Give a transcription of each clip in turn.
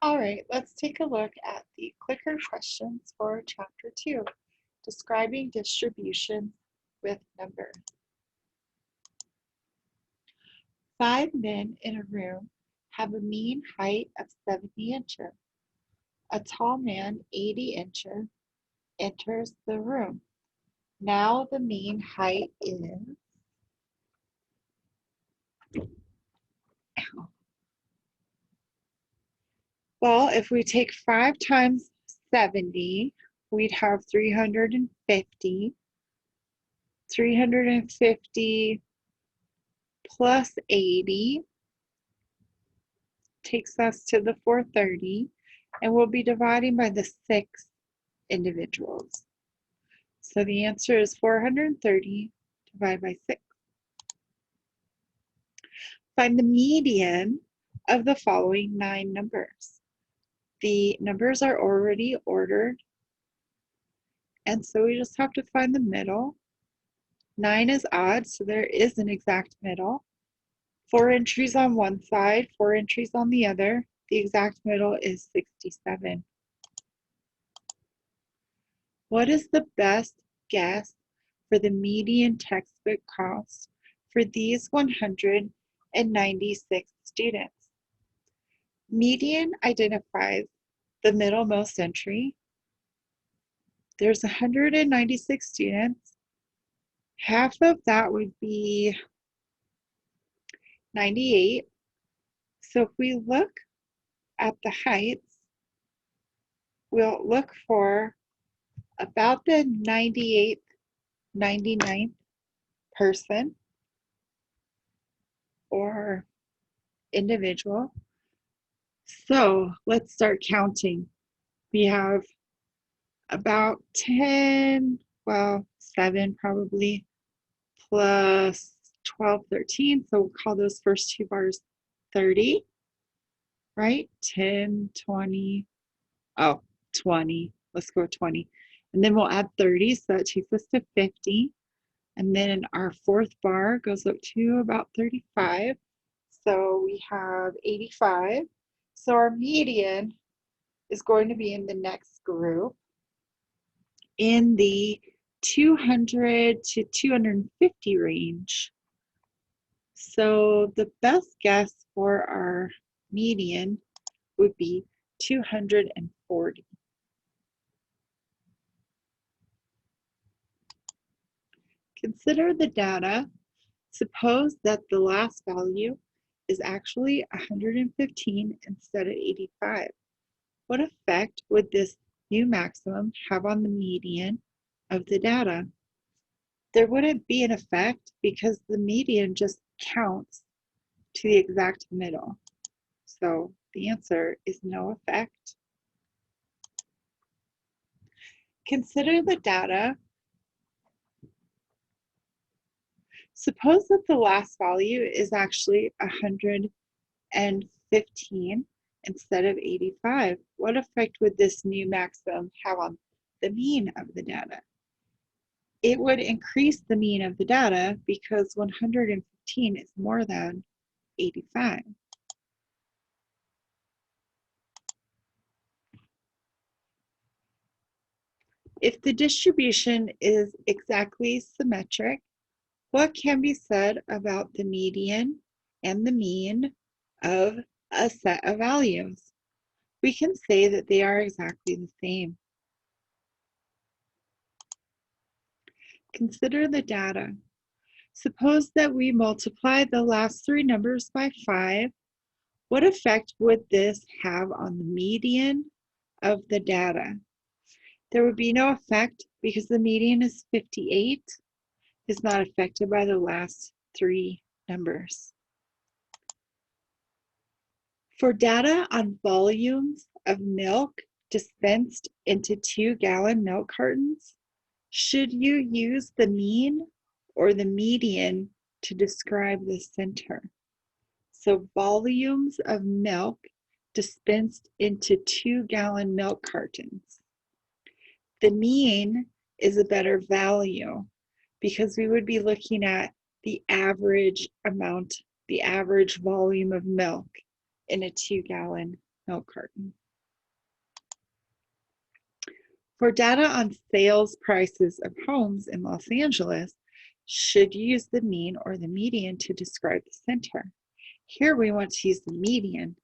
All right, let's take a look at the clicker questions for Chapter 2, describing distributions with numbers. 5 men in a room have a mean height of 70 inches. A tall man, 80 inches, enters the room. Now the mean height is Well, if we take 5 times 70, we'd have 350. 350 plus 80 takes us to the 430, and we'll be dividing by the 6 individuals. So the answer is 430 divided by 6. Find the median of the following 9 numbers. The numbers are already ordered, and so we just have to find the middle. 9 is odd, so there is an exact middle. 4 entries on one side, 4 entries on the other. The exact middle is 67. What is the best guess for the median textbook cost for these 196 students? Median identifies the middlemost entry. There's 196 students. Half of that would be 98. So if we look at the heights, we'll look for about the 98th, 99th person or individual. So let's start counting. We have about 10, well, 7 probably, plus 12, 13. So we'll call those first 2 bars 30, right? 10, 20, 20. Let's go with 20. And then we'll add 30, so that takes us to 50. And then our 4th bar goes up to about 35. So we have 85. So our median is going to be in the next group in the 200 to 250 range. So the best guess for our median would be 240. Consider the data. Suppose that the last value is actually 115 instead of 85. What effect would this new maximum have on the median of the data? There wouldn't be an effect because the median just counts to the exact middle. So the answer is no effect. Consider the data. Suppose that the last value is actually 115 instead of 85. What effect would this new maximum have on the mean of the data? It would increase the mean of the data because 115 is more than 85. If the distribution is exactly symmetric, what can be said about the median and the mean of a set of values? We can say that they are exactly the same. Consider the data. Suppose that we multiply the last 3 numbers by 5. What effect would this have on the median of the data? There would be no effect because the median is 58, is not affected by the last 3 numbers. For data on volumes of milk dispensed into 2-gallon milk cartons, should you use the mean or the median to describe the center? So volumes of milk dispensed into 2-gallon milk cartons. The mean is a better value because we would be looking at the average amount, the average volume of milk in a 2-gallon milk carton. For data on sales prices of homes in Los Angeles, should you use the mean or the median to describe the center? Here we want to use the median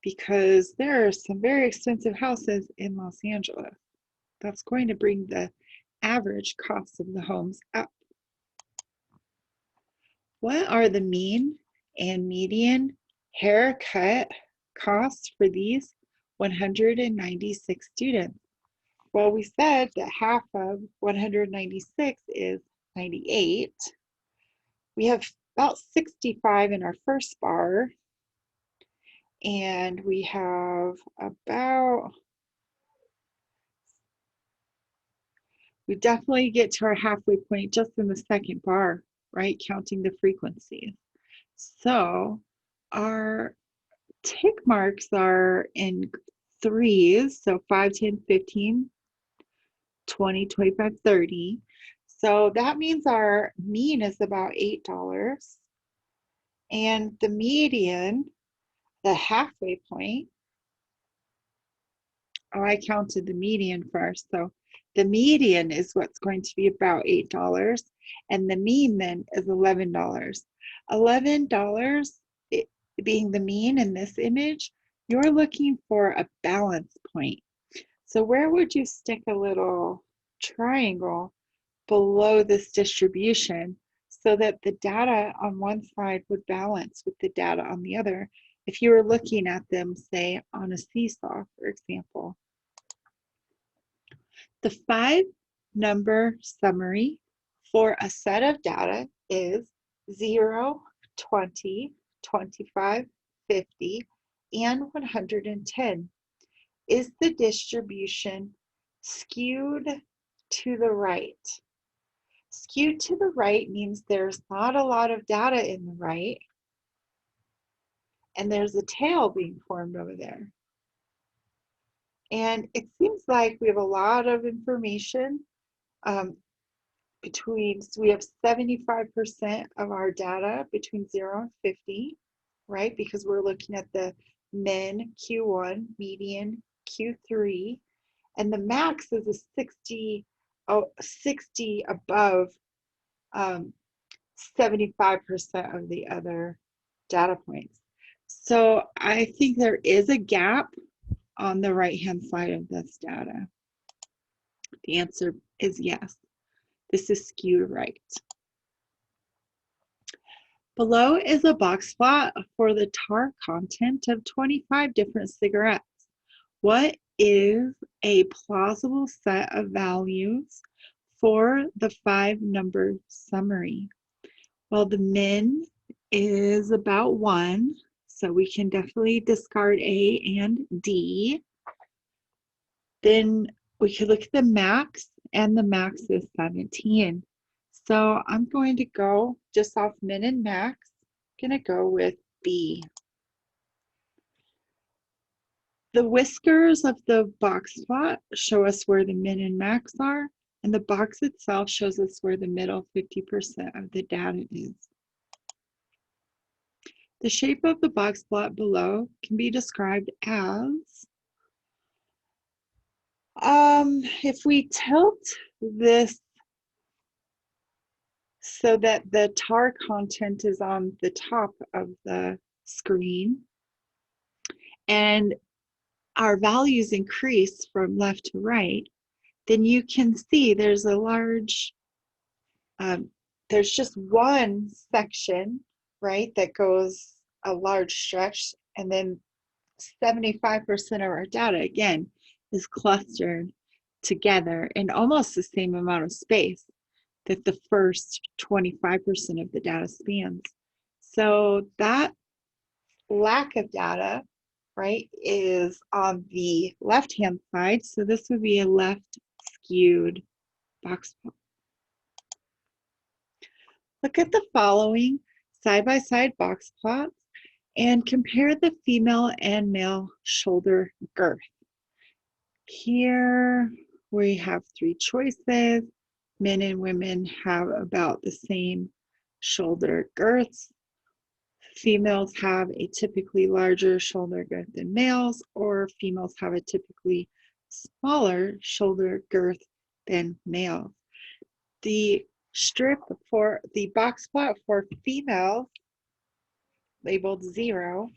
because there are some very expensive houses in Los Angeles. That's going to bring the average cost of the homes up. What are the mean and median haircut costs for these 196 students? Well, we said that half of 196 is 98. We have about 65 in our first bar, and we have we definitely get to our halfway point just in the second bar, right? Counting the frequencies. So our tick marks are in threes, so 5, 10, 15, 20, 25, 30. So that means our mean is about $8. And the median, the halfway point, oh, I counted the median first. So the median is what's going to be about $8. And the mean then is $11. $11 being the mean in this image, you're looking for a balance point. So where would you stick a little triangle below this distribution so that the data on one side would balance with the data on the other if you were looking at them, say, on a seesaw, for example? The 5-number summary for a set of data is 0, 20, 25, 50, and 110. Is the distribution skewed to the right? Skewed to the right means there's not a lot of data in the right, and there's a tail being formed over there. And it seems like we have a lot of information so we have 75% of our data between 0 and 50, right? Because we're looking at the min Q1, median Q3, and the max is a 60 above 75% of the other data points. So I think there is a gap on the right-hand side of this data. The answer is yes. This is skewed right. Below is a box plot for the tar content of 25 different cigarettes. What is a plausible set of values for the 5-number summary? Well, the min is about 1, so we can definitely discard A and D. Then we could look at the max, and the max is 17. So I'm going to go just off min and max. I'm going to go with B. The whiskers of the box plot show us where the min and max are, and the box itself shows us where the middle 50% of the data is. The shape of the box plot below can be described as, if we tilt this so that the tar content is on the top of the screen and our values increase from left to right, then you can see there's a large, there's just one section, right, that goes a large stretch, and then 75% of our data, again, is clustered together in almost the same amount of space that the first 25% of the data spans. So that lack of data, right, is on the left-hand side. So this would be a left skewed box plot. Look at the following side-by-side box plots and compare the female and male shoulder girth. Here we have 3 choices. Men and women have about the same shoulder girths. females have a typically larger shoulder girth than males, or females have a typically smaller shoulder girth than males. The strip for the box plot for female labeled 0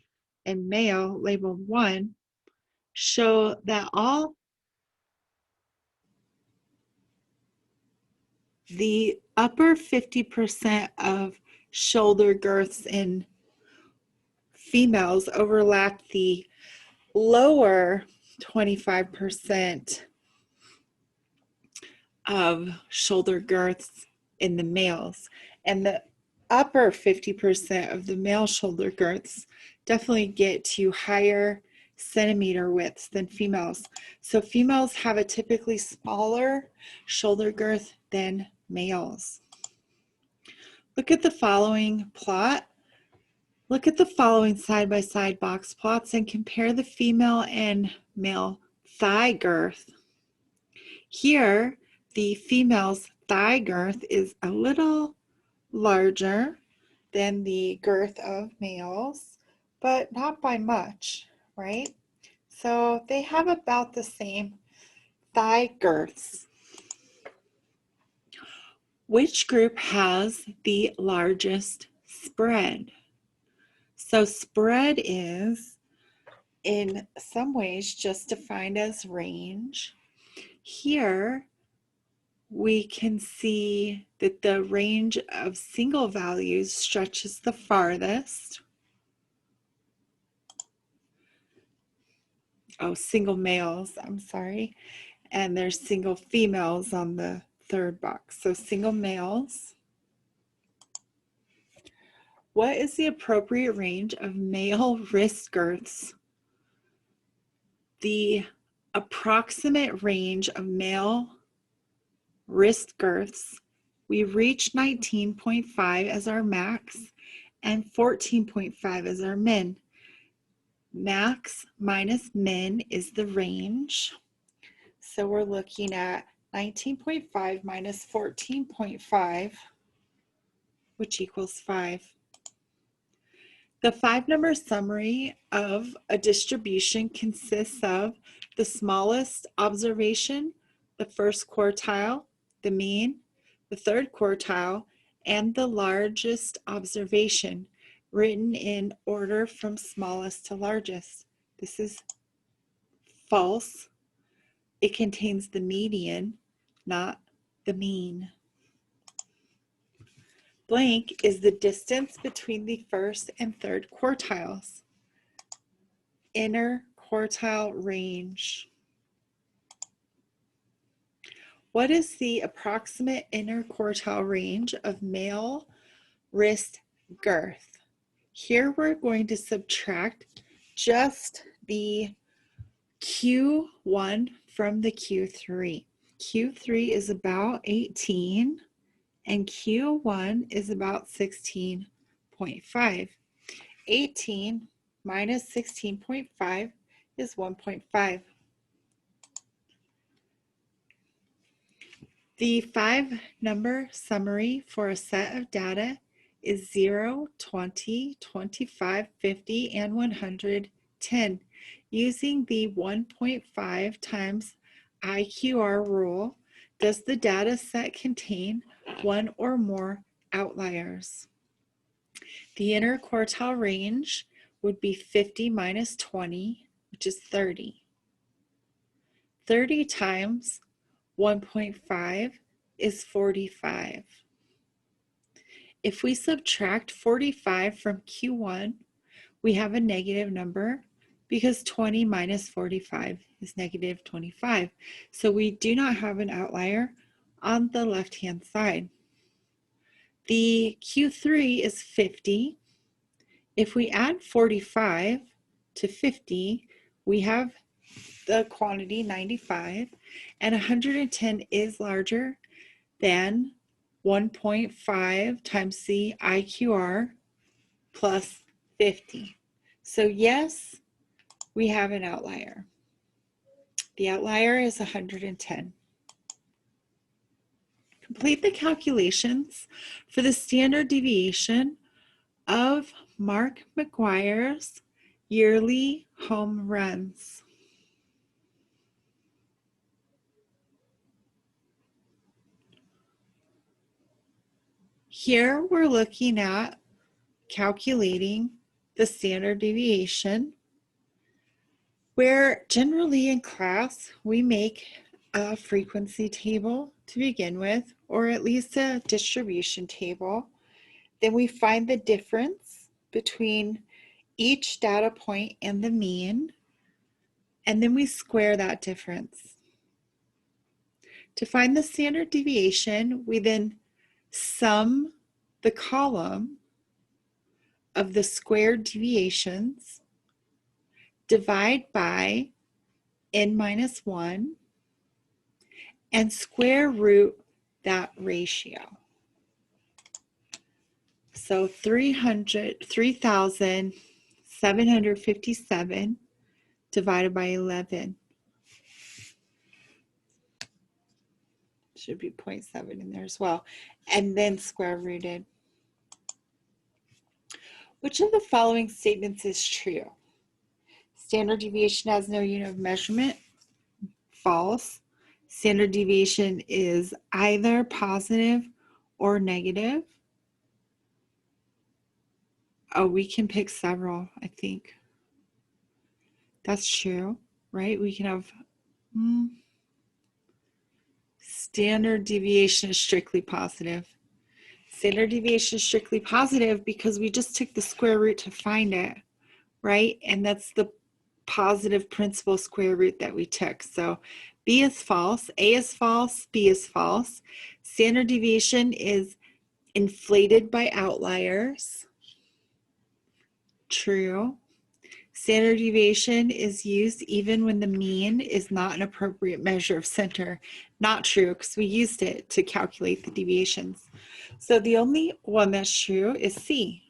and male labeled 1 show that all the upper 50% of shoulder girths in females overlap the lower 25% of shoulder girths in the males, and the upper 50% of the male shoulder girths definitely get to higher centimeter widths than females. So females have a typically smaller shoulder girth than males. Look at the following plot. Look at the following side-by-side box plots and compare the female and male thigh girth. Here, the female's thigh girth is a little larger than the girth of males, but not by much, right? So they have about the same thigh girths. Which group has the largest spread? So spread is, in some ways, just defined as range. Here, we can see that the range of single values stretches the farthest. Oh, single males, I'm sorry. And there's single females on the third box. So single males. What is the appropriate range of male wrist girths? The approximate range of male wrist girths, we reach 19.5 as our max and 14.5 as our min. Max minus min is the range. So we're looking at 19.5 minus 14.5, which equals 5. The 5-number summary of a distribution consists of the smallest observation, the first quartile, the mean, the third quartile, and the largest observation, written in order from smallest to largest. This is false. It contains the median, not the mean. Blank is the distance between the first and third quartiles. Inner quartile range. What is the approximate inner quartile range of male wrist girth? Here we're going to subtract just the Q1 from the Q3. Q3 is about 18 and Q1 is about 16.5. 18 minus 16.5 is 1.5. The 5-number summary for a set of data is 0, 20, 25, 50, and 110. Using the 1.5 times IQR rule, does the data set contain one or more outliers? The inner quartile range would be 50 minus 20, which is 30. 30 times 1.5 is 45. If we subtract 45 from Q1, we have a negative number because 20 minus 45 is negative 25. So we do not have an outlier on the left-hand side. The Q3 is 50. If we add 45 to 50, we have the quantity 95, and 110 is larger than 1.5 times the IQR plus 50. So yes, we have an outlier. The outlier is 110. Complete the calculations for the standard deviation of Mark McGwire's yearly home runs. Here we're looking at calculating the standard deviation, where generally in class we make a frequency table to begin with, or at least a distribution table. Then we find the difference between each data point and the mean, and then we square that difference. To find the standard deviation, we then sum the column of the squared deviations, divide by n minus 1, and square root that ratio. So 3,757 divided by 11. Should be 0.7 in there as well. And then square rooted. Which of the following statements is true? Standard deviation has no unit of measurement. False. Standard deviation is either positive or negative. Oh, we can pick several, I think. That's true, right? We can have standard deviation is strictly positive. Standard deviation is strictly positive because we just took the square root to find it, right? And that's the positive principal square root that we took. So B is false, A is false, B is false. Standard deviation is inflated by outliers. True. Standard deviation is used even when the mean is not an appropriate measure of center. Not true, because we used it to calculate the deviations. So the only one that's true is C.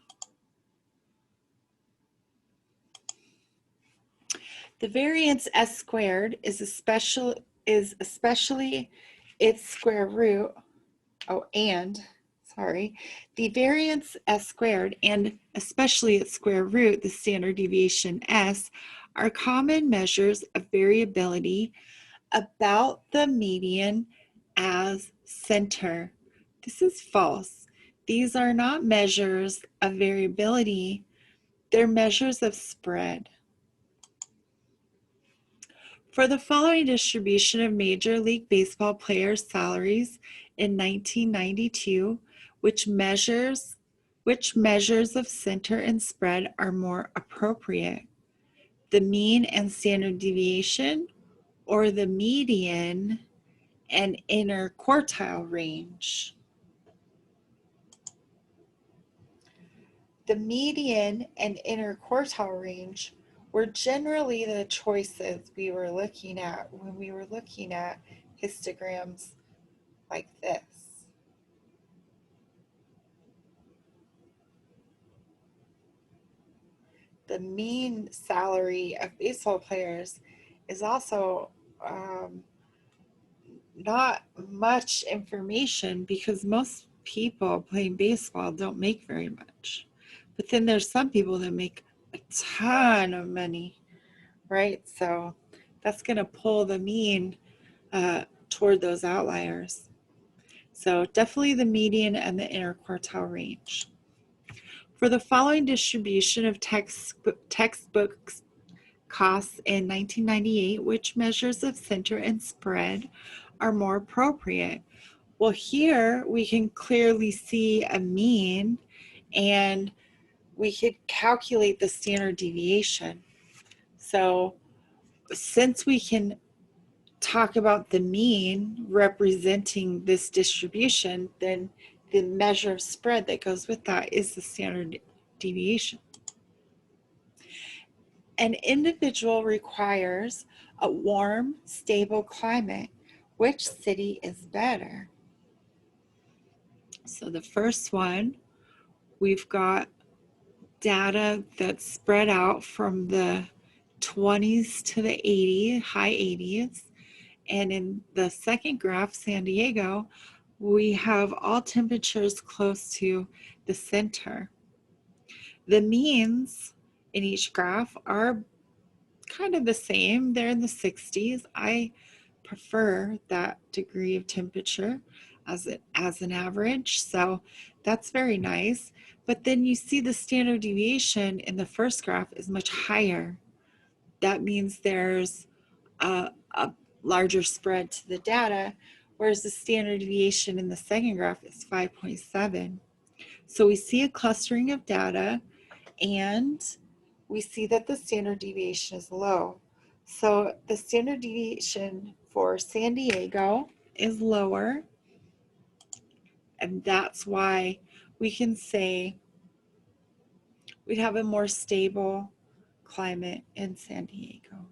The variance S squared is especially its square root. The variance S squared and especially its square root, the standard deviation S, are common measures of variability about the median as center. This is false. These are not measures of variability, they're measures of spread. For the following distribution of Major League Baseball players' salaries in 1992, which measures of center and spread are more appropriate? The mean and standard deviation, or the median and inner quartile range? The median and inner quartile range were generally the choices we were looking at when we were looking at histograms like this. The mean salary of baseball players is also not much information because most people playing baseball don't make very much. But then there's some people that make a ton of money, right? So that's going to pull the mean toward those outliers. So definitely the median and the inner quartile range. For the following distribution of textbooks costs in 1998, which measures of center and spread are more appropriate? Well, here we can clearly see a mean and we could calculate the standard deviation. So since we can talk about the mean representing this distribution, then the measure of spread that goes with that is the standard deviation. An individual requires a warm, stable climate. Which city is better? So the first one, we've got data that's spread out from the 20s to the 80s, high 80s. And in the second graph, San Diego, we have all temperatures close to the center. The means in each graph are kind of the same. They're in the 60s. I prefer that degree of temperature as an average, so that's very nice. But then you see the standard deviation in the first graph is much higher. That means there's a larger spread to the data, whereas the standard deviation in the second graph is 5.7. So we see a clustering of data, and we see that the standard deviation is low. So the standard deviation for San Diego is lower, and that's why we can say we'd have a more stable climate in San Diego.